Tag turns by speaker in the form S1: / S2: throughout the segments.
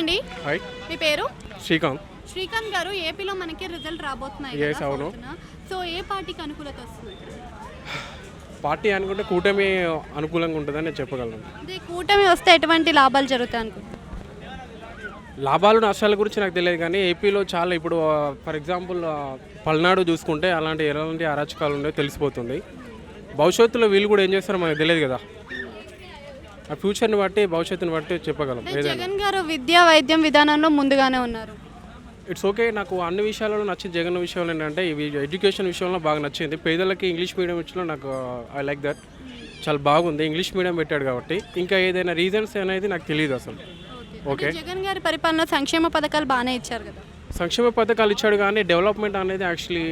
S1: అండి.
S2: హాయ్,
S1: మీ పేరు?
S2: శ్రీకాంత్.
S1: శ్రీకాంత్ గారు, ఏపీలో మనకి రిజల్ట్ రాబోతున్నాయి
S2: Yes,
S1: కదా,
S2: అవును.
S1: ఫోర్త్న. సో ఏ పార్టీకి అనుకూలత వస్తుంది?
S2: పార్టీ అనుకుంటే కూటమి అనుకూలంగా ఉంటుందని నేను చెప్పగలను.
S1: అదే కూటమి వస్తే ఎటువంటి లాభాలు జరుగుతాయి అనుకుంటున్నారు?
S2: లాభాలు నష్టాల గురించి నాకు తెలియదు, కానీ ఏపీలో చాలా ఇప్పుడు ఫర్ ఎగ్జాంపుల్ పల్నాడు చూసుకుంటే ఎలాంటి అరాచకాలు ఉన్నాయో తెలిసిపోతుంది. భవిష్యత్తులో వీళ్ళు కూడా ఏం చేస్తారో మనకు తెలియదు కదా. ఆ ఫ్యూచర్ని బట్టి భవిష్యత్తుని బట్టి చెప్పగలం
S1: అంటే
S2: ఏదైనా.
S1: జగన్ గారు విద్యా వైద్యం విధానంలో ముందుగానే ఉన్నారు.
S2: It's okay. నాకు అన్ని విషయాలలో నచ్చింది జగన్ విషయంలో ఏంటంటే ఇవి ఎడ్యుకేషన్ విషయంలో బాగా నచ్చింది. పేదలకి ఇంగ్లీష్ మీడియం విషయంలో నాకు ఐ లైక్ దట్. చాలా బాగుంది, ఇంగ్లీష్ మీడియం పెట్టాడు కాబట్టి. ఇంకా ఏదైనా రీజన్స్ అనేది నాకు తెలియదు అసలు. ఓకే,
S1: అంటే జగన్ గారి పరిపాలన సంక్షేమ పథకాలు బాగానే ఇచ్చారు కదా.
S2: సంక్షేమ పథకాలు ఇచ్చాడు, కానీ డెవలప్మెంట్ అనేది యాక్చువల్లీ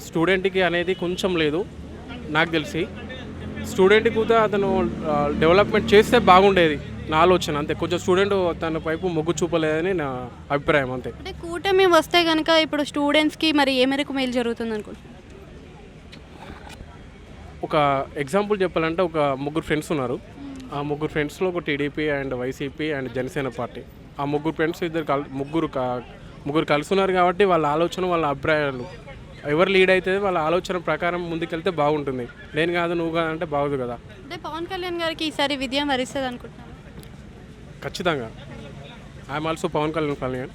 S2: స్టూడెంట్కి అనేది కొంచెం లేదు నాకు తెలిసి. స్టూడెంట్కి కూడా అతను డెవలప్మెంట్ చేస్తే బాగుండేది నా ఆలోచన, అంతే. కొంచెం స్టూడెంట్ తన వైపు మొగ్గు చూపలేదని నా అభిప్రాయం, అంతే.
S1: అంటే కూటమి వస్తే కనుక ఇప్పుడు స్టూడెంట్స్కి మరి ఏ మేరకు మేలు జరుగుతుంది అనుకుంటున్నారు?
S2: ఒక ఎగ్జాంపుల్ చెప్పాలంటే ఒక ముగ్గురు ఫ్రెండ్స్ ఉన్నారు. ఆ ముగ్గురు ఫ్రెండ్స్లో ఒక TDP and YCP and Janasena party. ఆ ముగ్గురు ఫ్రెండ్స్ ముగ్గురు కలిసి ఉన్నారు కాబట్టి వాళ్ళ ఆలోచన, వాళ్ళ అభిప్రాయాలు ఎవరు లీడ్ అయితే వాళ్ళ ఆలోచన ప్రకారం ముందుకెళ్తే బాగుంటుంది. నేను కాదు నువ్వు కాదు అంటే బాగుంది కదా.
S1: అంటే పవన్ కళ్యాణ్ గారికి ఈసారి విజయం వరిస్తుంది అనుకుంటున్నారు?
S2: ఖచ్చితంగా. I'm also Pawan Kalyan.